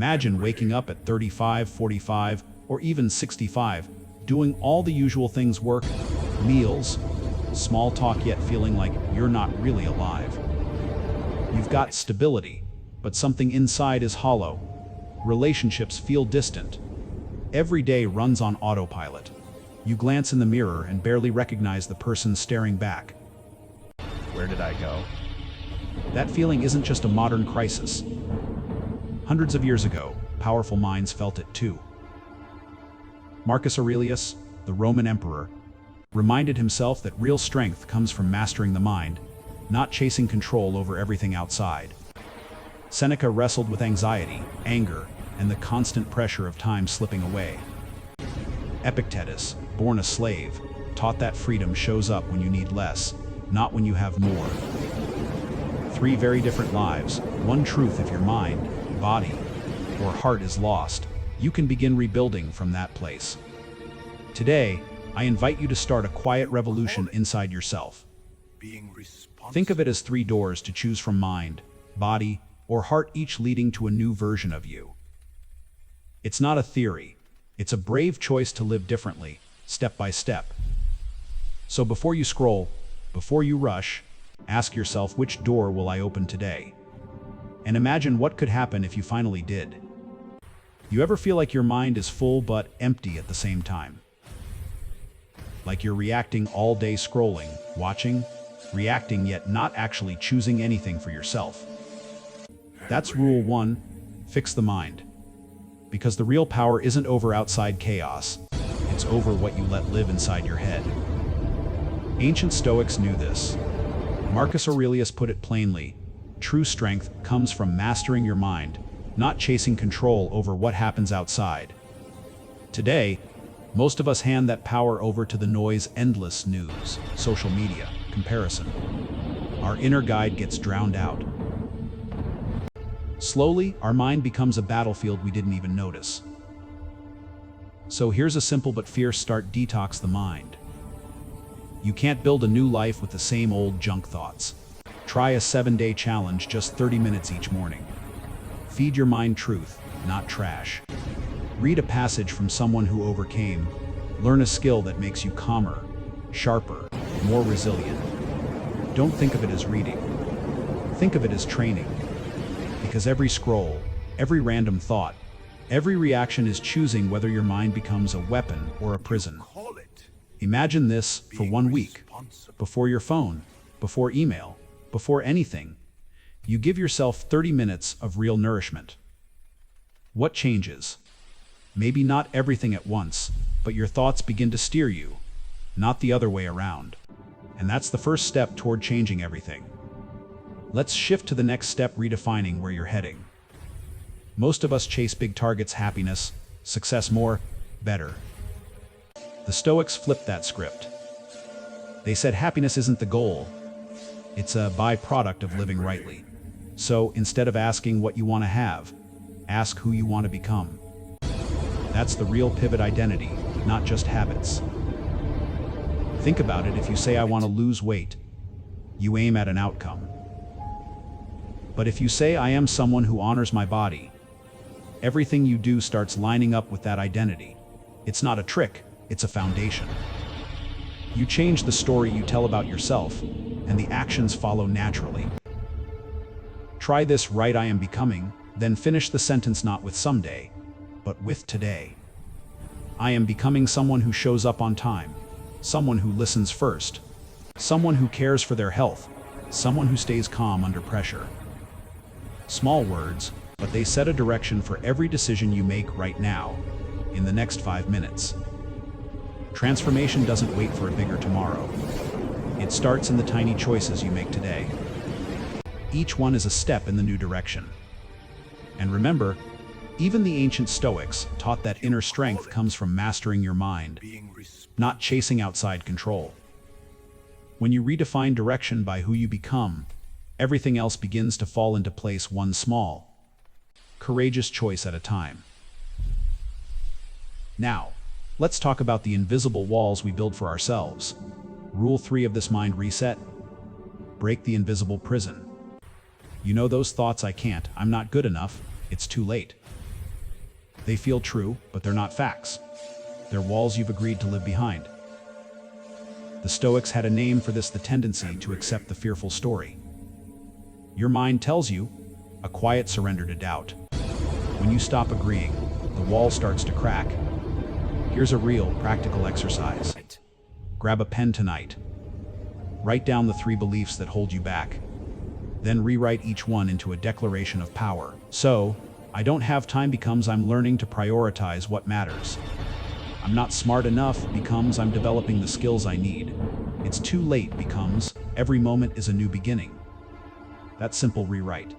Imagine waking up at 35, 45, or even 65, doing all the usual things: work, meals, small talk, yet feeling like you're not really alive. You've got stability, but something inside is hollow. Relationships feel distant. Every day runs on autopilot. You glance in the mirror and barely recognize the person staring back. Where did I go? That feeling isn't just a modern crisis. Hundreds of years ago, powerful minds felt it too. Marcus Aurelius, the Roman emperor, reminded himself that real strength comes from mastering the mind, not chasing control over everything outside. Seneca wrestled with anxiety, anger, and the constant pressure of time slipping away. Epictetus, born a slave, taught that freedom shows up when you need less, not when you have more. Three very different lives, one truth. If your mind, body, or heart is lost, you can begin rebuilding from that place. Today, I invite you to start a quiet revolution inside yourself. Think of it as 3 doors to choose from: mind, body, or heart, each leading to a new version of you. It's not a theory. It's a brave choice to live differently, step by step. So before you scroll, before you rush, ask yourself, which door will I open today? And imagine what could happen if you finally did. You ever feel like your mind is full but empty at the same time? Like you're reacting all day, scrolling, watching, reacting, yet not actually choosing anything for yourself? That's rule 1, fix the mind. Because the real power isn't over outside chaos, it's over what you let live inside your head. Ancient Stoics knew this. Marcus Aurelius put it plainly: true strength comes from mastering your mind, not chasing control over what happens outside. Today, most of us hand that power over to the noise: endless news, social media, comparison. Our inner guide gets drowned out. Slowly, our mind becomes a battlefield we didn't even notice. So here's a simple but fierce start: detox the mind. You can't build a new life with the same old junk thoughts. Try a 7-day challenge, just 30 minutes each morning. Feed your mind truth, not trash. Read a passage from someone who overcame. Learn a skill that makes you calmer, sharper, more resilient. Don't think of it as reading. Think of it as training. Because every scroll, every random thought, every reaction is choosing whether your mind becomes a weapon or a prison. Imagine this for 1 week. Before your phone, before email, before anything, you give yourself 30 minutes of real nourishment. What changes? Maybe not everything at once, but your thoughts begin to steer you, not the other way around. And that's the first step toward changing everything. Let's shift to the next step: redefining where you're heading. Most of us chase big targets: happiness, success, more, better. The Stoics flipped that script. They said happiness isn't the goal, it's a byproduct of living rightly. So instead of asking what you want to have, ask who you want to become. That's the real pivot: identity, not just habits. Think about it: if you say, I want to lose weight, you aim at an outcome. But if you say, I am someone who honors my body, everything you do starts lining up with that identity. It's not a trick, it's a foundation. You change the story you tell about yourself, and the actions follow naturally. Try this: write, I am becoming, then finish the sentence not with someday, but with today. I am becoming someone who shows up on time, someone who listens first, someone who cares for their health, someone who stays calm under pressure. Small words, but they set a direction for every decision you make right now, in the next 5 minutes. Transformation doesn't wait for a bigger tomorrow. It starts in the tiny choices you make today. Each one is a step in the new direction. And remember, even the ancient Stoics taught that inner strength comes from mastering your mind, not chasing outside control. When you redefine direction by who you become, everything else begins to fall into place, one small, courageous choice at a time. Now, let's talk about the invisible walls we build for ourselves. Rule 3 of this mind reset: break the invisible prison. You know those thoughts: I can't, I'm not good enough, it's too late. They feel true, but they're not facts. They're walls you've agreed to live behind. The Stoics had a name for this: the tendency to accept the fearful story. Your mind tells you, a quiet surrender to doubt. When you stop agreeing, the wall starts to crack. Here's a real, practical exercise. Grab a pen tonight. Write down the 3 beliefs that hold you back. Then rewrite each one into a declaration of power. So, I don't have time becomes I'm learning to prioritize what matters. I'm not smart enough becomes I'm developing the skills I need. It's too late becomes every moment is a new beginning. That simple rewrite.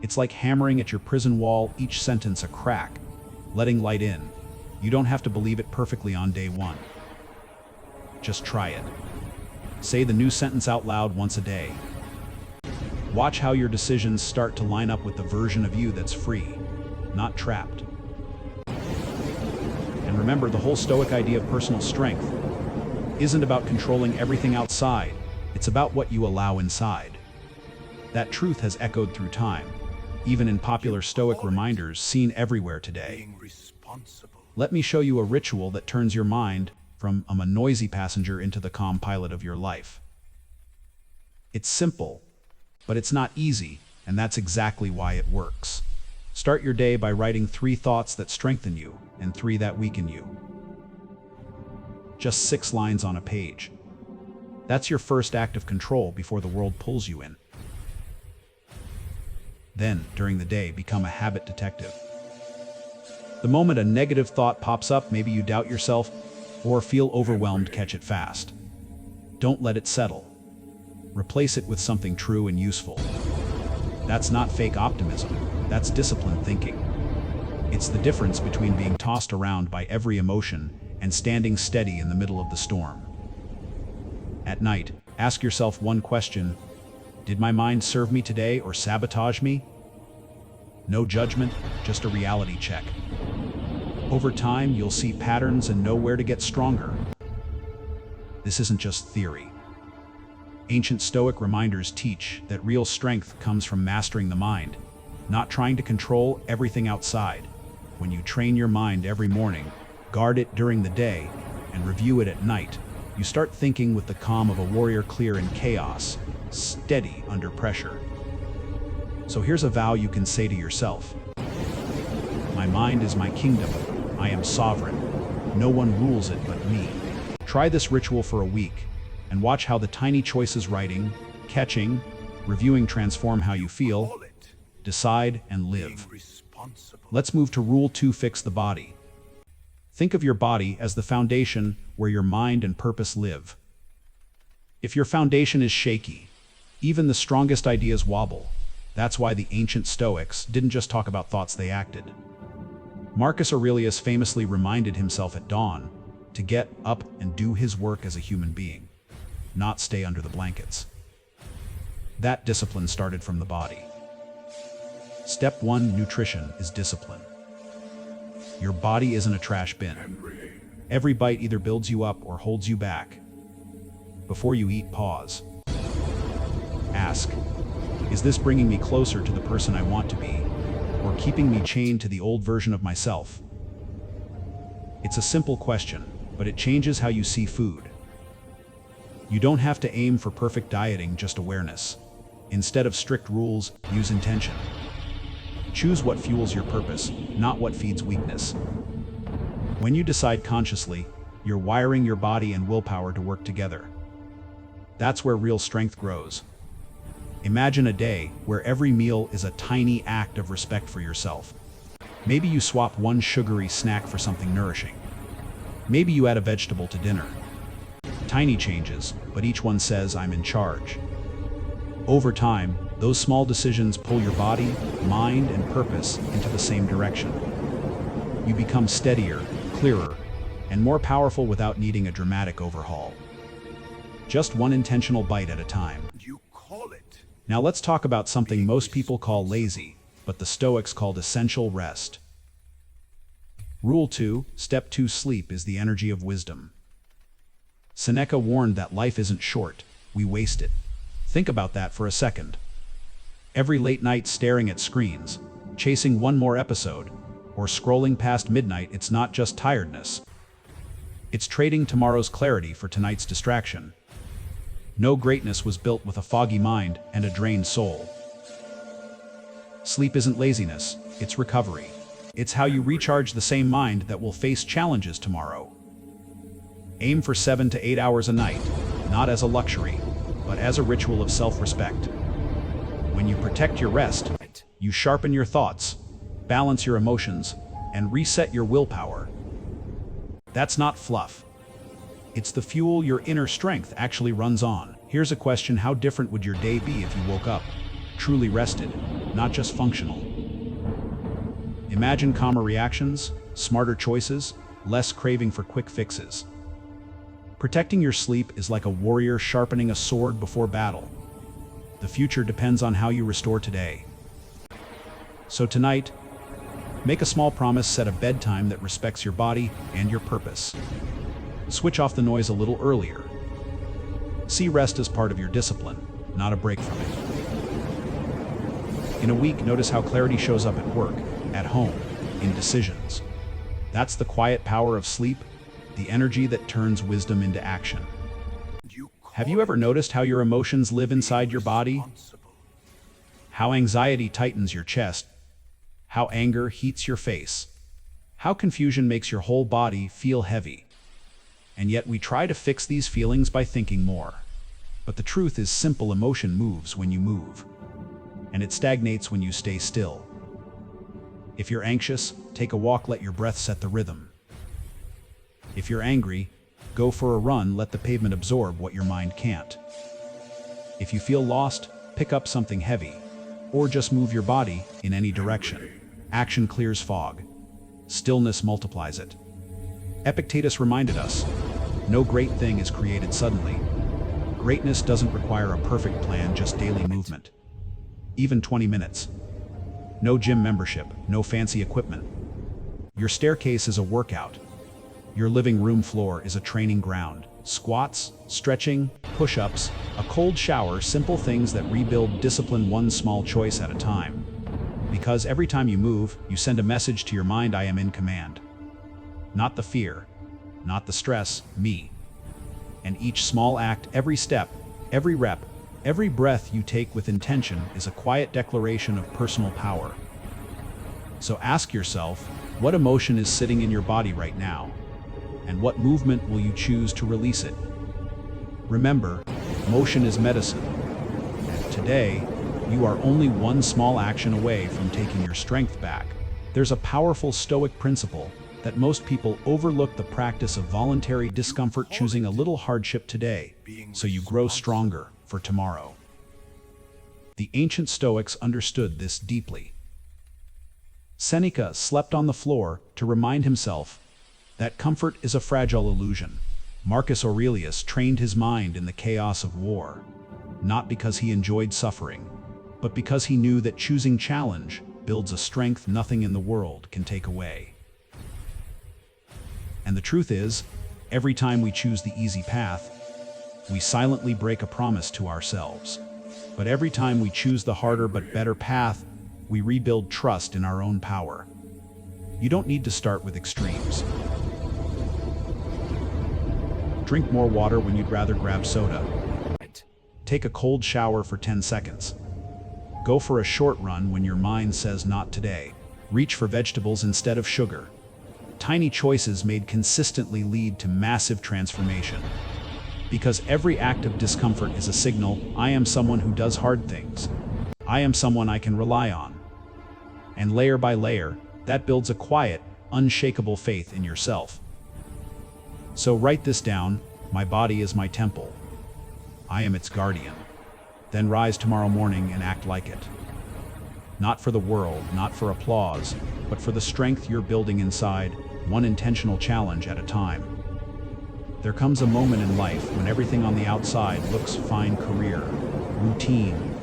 It's like hammering at your prison wall, each sentence a crack, letting light in. You don't have to believe it perfectly on day 1. Just try it. Say the new sentence out loud once a day. Watch how your decisions start to line up with the version of you that's free, not trapped. And remember, the whole Stoic idea of personal strength isn't about controlling everything outside. It's about what you allow inside. That truth has echoed through time, even in popular Stoic reminders seen everywhere today. Let me show you a ritual that turns your mind from a noisy passenger into the calm pilot of your life. It's simple, but it's not easy, and that's exactly why it works. Start your day by writing 3 thoughts that strengthen you and 3 that weaken you. Just 6 lines on a page. That's your first act of control before the world pulls you in. Then, during the day, become a habit detective. The moment a negative thought pops up, maybe you doubt yourself or feel overwhelmed, catch it fast. Don't let it settle. Replace it with something true and useful. That's not fake optimism, that's disciplined thinking. It's the difference between being tossed around by every emotion and standing steady in the middle of the storm. At night, ask yourself one question: did my mind serve me today or sabotage me? No judgment, just a reality check. Over time, you'll see patterns and know where to get stronger. This isn't just theory. Ancient Stoic reminders teach that real strength comes from mastering the mind, not trying to control everything outside. When you train your mind every morning, guard it during the day, and review it at night, you start thinking with the calm of a warrior, clear in chaos, steady under pressure. So here's a vow you can say to yourself. My mind is my kingdom. I am sovereign. No one rules it but me. Try this ritual for a week, and watch how the tiny choices, writing, catching, reviewing, transform how you feel, decide, and live. Let's move to Rule 2: fix the body. Think of your body as the foundation where your mind and purpose live. If your foundation is shaky, even the strongest ideas wobble. That's why the ancient Stoics didn't just talk about thoughts, they acted. Marcus Aurelius famously reminded himself at dawn to get up and do his work as a human being, not stay under the blankets. That discipline started from the body. Step 1: nutrition is discipline. Your body isn't a trash bin. Every bite either builds you up or holds you back. Before you eat, pause. Ask, is this bringing me closer to the person I want to be, or keeping me chained to the old version of myself? It's a simple question, but it changes how you see food. You don't have to aim for perfect dieting, just awareness. Instead of strict rules, use intention. Choose what fuels your purpose, not what feeds weakness. When you decide consciously, you're wiring your body and willpower to work together. That's where real strength grows. Imagine a day where every meal is a tiny act of respect for yourself. Maybe you swap one sugary snack for something nourishing. Maybe you add a vegetable to dinner. Tiny changes, but each one says, I'm in charge. Over time, those small decisions pull your body, mind, and purpose into the same direction. You become steadier, clearer, and more powerful without needing a dramatic overhaul. Just one intentional bite at a time. You call it. Now let's talk about something most people call lazy, but the Stoics called essential: rest. Rule 2, Step 2: sleep is the energy of wisdom. Seneca warned that life isn't short, we waste it. Think about that for a second. Every late night staring at screens, chasing one more episode, or scrolling past midnight. It's not just tiredness. It's trading tomorrow's clarity for tonight's distraction. No greatness was built with a foggy mind and a drained soul. Sleep isn't laziness, it's recovery. It's how you recharge the same mind that will face challenges tomorrow. Aim for 7 to 8 hours a night, not as a luxury, but as a ritual of self-respect. When you protect your rest, you sharpen your thoughts, balance your emotions, and reset your willpower. That's not fluff. It's the fuel your inner strength actually runs on. Here's a question: how different would your day be if you woke up truly rested, not just functional? Imagine calmer reactions, smarter choices, less craving for quick fixes. Protecting your sleep is like a warrior sharpening a sword before battle. The future depends on how you restore today. So tonight, make a small promise, set a bedtime that respects your body and your purpose. Switch off the noise a little earlier. See rest as part of your discipline, not a break from it. In a week, notice how clarity shows up at work, at home, in decisions. That's the quiet power of sleep, the energy that turns wisdom into action. Have you ever noticed how your emotions live inside your body? How anxiety tightens your chest, how anger heats your face, how confusion makes your whole body feel heavy. And yet we try to fix these feelings by thinking more. But the truth is, simple emotion moves when you move, and it stagnates when you stay still. If you're anxious, take a walk, let your breath set the rhythm. If you're angry, go for a run, let the pavement absorb what your mind can't. If you feel lost, pick up something heavy, or just move your body in any direction. Action clears fog. Stillness multiplies it. Epictetus reminded us, no great thing is created suddenly. Greatness doesn't require a perfect plan, just daily movement. Even 20 minutes. No gym membership, no fancy equipment. Your staircase is a workout. Your living room floor is a training ground. Squats, stretching, push-ups, a cold shower, simple things that rebuild discipline one small choice at a time. Because every time you move, you send a message to your mind: I am in command. Not the fear, not the stress, me. And each small act, every step, every rep, every breath you take with intention is a quiet declaration of personal power. So ask yourself, what emotion is sitting in your body right now? And what movement will you choose to release it? Remember, motion is medicine. And today, you are only one small action away from taking your strength back. There's a powerful Stoic principle that most people overlook: the practice of voluntary discomfort, choosing a little hardship today, so you grow stronger for tomorrow. The ancient Stoics understood this deeply. Seneca slept on the floor to remind himself that comfort is a fragile illusion. Marcus Aurelius trained his mind in the chaos of war, not because he enjoyed suffering, but because he knew that choosing challenge builds a strength nothing in the world can take away. And the truth is, every time we choose the easy path, we silently break a promise to ourselves. But every time we choose the harder but better path, we rebuild trust in our own power. You don't need to start with extremes. Drink more water when you'd rather grab soda. Take a cold shower for 10 seconds. Go for a short run when your mind says not today. Reach for vegetables instead of sugar. Tiny choices made consistently lead to massive transformation. Because every act of discomfort is a signal: I am someone who does hard things. I am someone I can rely on. And layer by layer, that builds a quiet, unshakable faith in yourself. So write this down: my body is my temple. I am its guardian. Then rise tomorrow morning and act like it. Not for the world, not for applause, but for the strength you're building inside, one intentional challenge at a time. There comes a moment in life when everything on the outside looks fine: career, routine,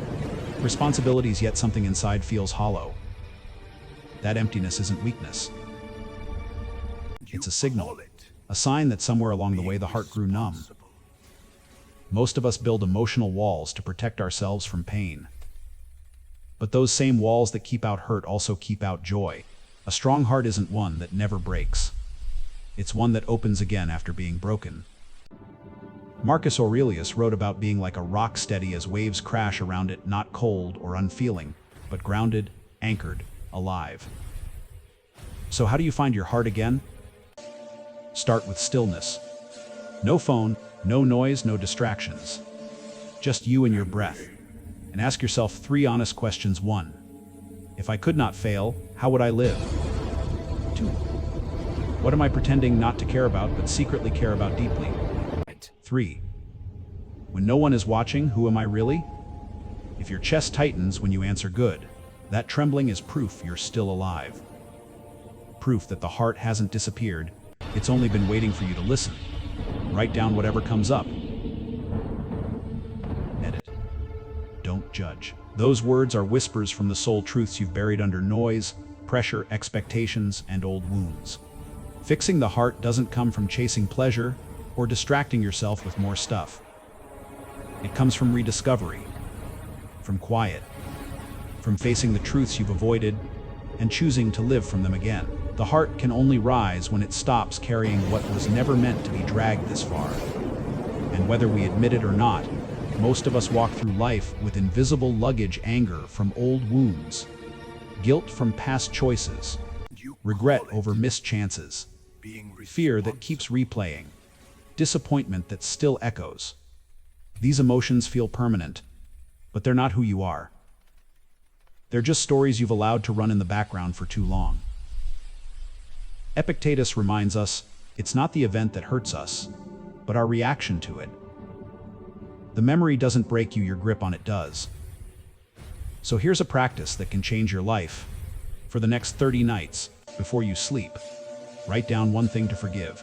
responsibilities, yet something inside feels hollow. That emptiness isn't weakness. It's a signal, a sign that somewhere along the way the heart grew numb. Most of us build emotional walls to protect ourselves from pain. But those same walls that keep out hurt also keep out joy. A strong heart isn't one that never breaks. It's one that opens again after being broken. Marcus Aurelius wrote about being like a rock steady as waves crash around it, not cold or unfeeling, but grounded, anchored, alive. So how do you find your heart again? Start with stillness. No phone, no noise, no distractions. Just you and your breath. And ask yourself 3 honest questions. 1. If I could not fail, how would I live? 2. What am I pretending not to care about but secretly care about deeply? 3. When no one is watching, who am I really? If your chest tightens when you answer good, that trembling is proof you're still alive. Proof that the heart hasn't disappeared, it's only been waiting for you to listen. Write down whatever comes up. Edit. Don't judge. Those words are whispers from the soul, truths you've buried under noise, pressure, expectations, and old wounds. Fixing the heart doesn't come from chasing pleasure or distracting yourself with more stuff. It comes from rediscovery, from quiet, from facing the truths you've avoided and choosing to live from them again. The heart can only rise when it stops carrying what was never meant to be dragged this far. And whether we admit it or not, most of us walk through life with invisible luggage, anger from old wounds, guilt from past choices, regret over missed chances, fear that keeps replaying, disappointment that still echoes. These emotions feel permanent, but they're not who you are. They're just stories you've allowed to run in the background for too long. Epictetus reminds us, it's not the event that hurts us, but our reaction to it. The memory doesn't break you, your grip on it does. So here's a practice that can change your life. For the next 30 nights, before you sleep, write down one thing to forgive.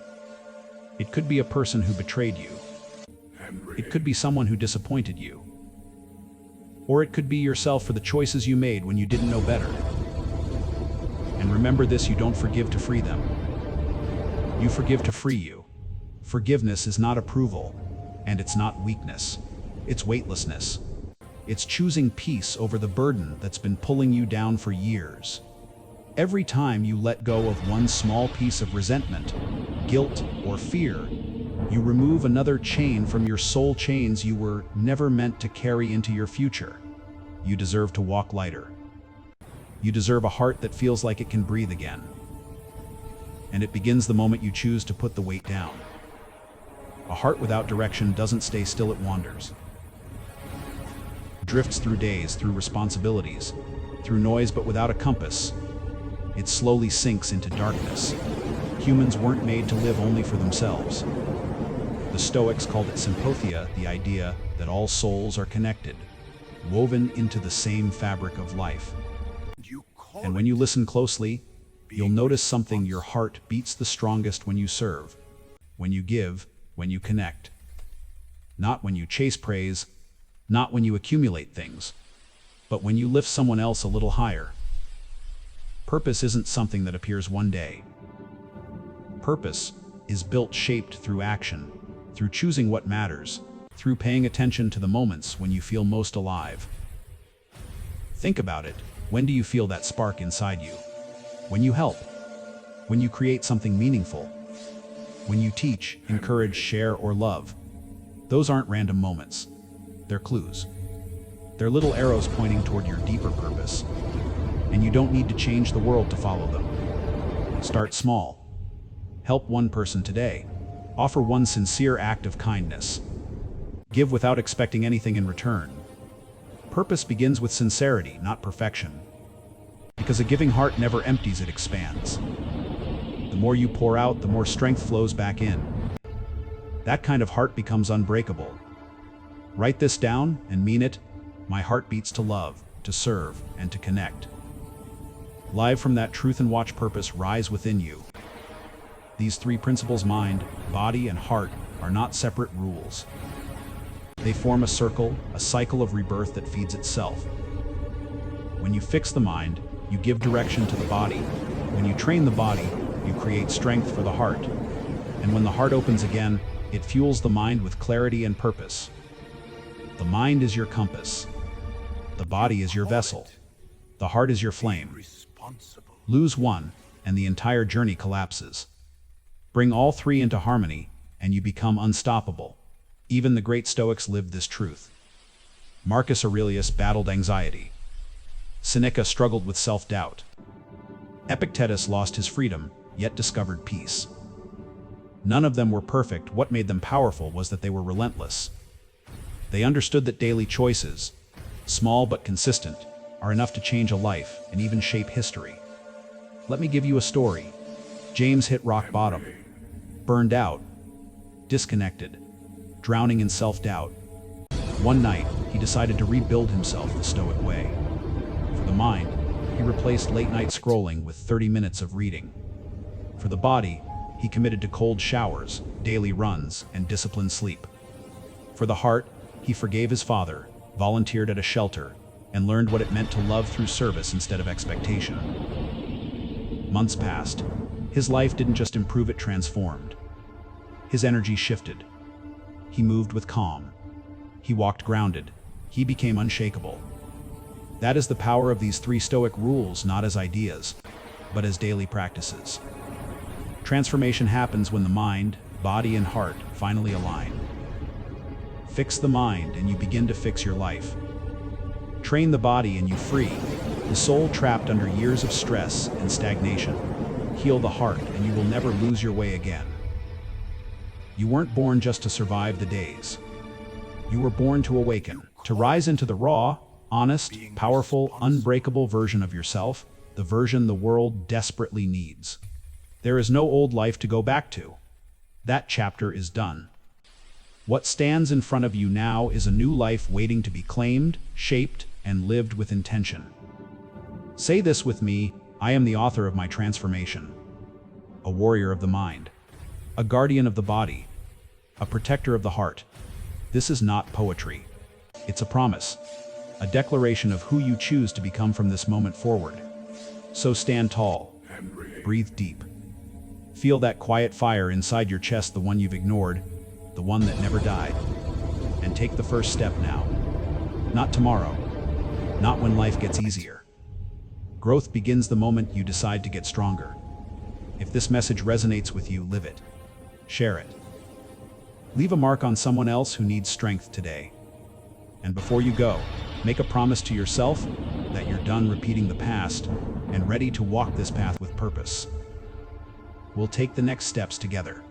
It could be a person who betrayed you. It could be someone who disappointed you. Or it could be yourself for the choices you made when you didn't know better. And remember this, you don't forgive to free them. You forgive to free you. Forgiveness is not approval, and it's not weakness. It's weightlessness. It's choosing peace over the burden that's been pulling you down for years. Every time you let go of one small piece of resentment, guilt, or fear, you remove another chain from your soul, chains you were never meant to carry into your future. You deserve to walk lighter. You deserve a heart that feels like it can breathe again. And it begins the moment you choose to put the weight down. A heart without direction doesn't stay still, it wanders. Drifts through days, through responsibilities, through noise, but without a compass. It slowly sinks into darkness. Humans weren't made to live only for themselves. The Stoics called it sympathia, the idea that all souls are connected, woven into the same fabric of life. And when you listen closely, you'll notice something. Your heart beats the strongest when you serve, when you give, when you connect. Not when you chase praise, not when you accumulate things, but when you lift someone else a little higher. Purpose isn't something that appears one day. Purpose is built, shaped through action, through choosing what matters, through paying attention to the moments when you feel most alive. Think about it. When do you feel that spark inside you? When you help, when you create something meaningful, when you teach, encourage, share, or love. Those aren't random moments. They're clues. They're little arrows pointing toward your deeper purpose. And you don't need to change the world to follow them. Start small. Help one person today. Offer one sincere act of kindness. Give without expecting anything in return. Purpose begins with sincerity, not perfection. Because a giving heart never empties, it expands. The more you pour out, the more strength flows back in. That kind of heart becomes unbreakable. Write this down and mean it. My heart beats to love, to serve, and to connect. Live from that truth and watch purpose rise within you. These 3 principles, mind, body, and heart, are not separate rules. They form a circle, a cycle of rebirth that feeds itself. When you fix the mind, you give direction to the body. When you train the body, you create strength for the heart. And when the heart opens again, it fuels the mind with clarity and purpose. The mind is your compass. The body is your vessel. The heart is your flame. Responsible. Lose one, and the entire journey collapses. Bring all three into harmony, and you become unstoppable. Even the great Stoics lived this truth. Marcus Aurelius battled anxiety. Seneca struggled with self-doubt. Epictetus lost his freedom, yet discovered peace. None of them were perfect. What made them powerful was that they were relentless. They understood that daily choices, small but consistent, are enough to change a life and even shape history. Let me give you a story. James hit rock bottom, burned out, disconnected, drowning in self-doubt. One night, he decided to rebuild himself the Stoic way. For the mind, he replaced late-night scrolling with 30 minutes of reading. For the body, he committed to cold showers, daily runs, and disciplined sleep. For the heart, he forgave his father, volunteered at a shelter, and learned what it meant to love through service instead of expectation. Months passed. His life didn't just improve, it transformed. His energy shifted. He moved with calm. He walked grounded. He became unshakable. That is the power of these 3 Stoic rules, not as ideas, but as daily practices. Transformation happens when the mind, body, and heart finally align. Fix the mind and you begin to fix your life. Train the body and you free the soul trapped under years of stress and stagnation. Heal the heart and you will never lose your way again. You weren't born just to survive the days. You were born to awaken, to rise into the raw, honest, powerful, unbreakable version of yourself, the version the world desperately needs. There is no old life to go back to. That chapter is done. What stands in front of you now is a new life waiting to be claimed, shaped, and lived with intention. Say this with me: I am the author of my transformation. A warrior of the mind, a guardian of the body, a protector of the heart. This is not poetry. It's a promise, a declaration of who you choose to become from this moment forward. So stand tall, breathe deep. Feel that quiet fire inside your chest, the one you've ignored, the one that never died. And take the first step now. Not tomorrow, not when life gets easier. Growth begins the moment you decide to get stronger. If this message resonates with you, live it. Share it. Leave a mark on someone else who needs strength today. And before you go, make a promise to yourself that you're done repeating the past and ready to walk this path with purpose. We'll take the next steps together.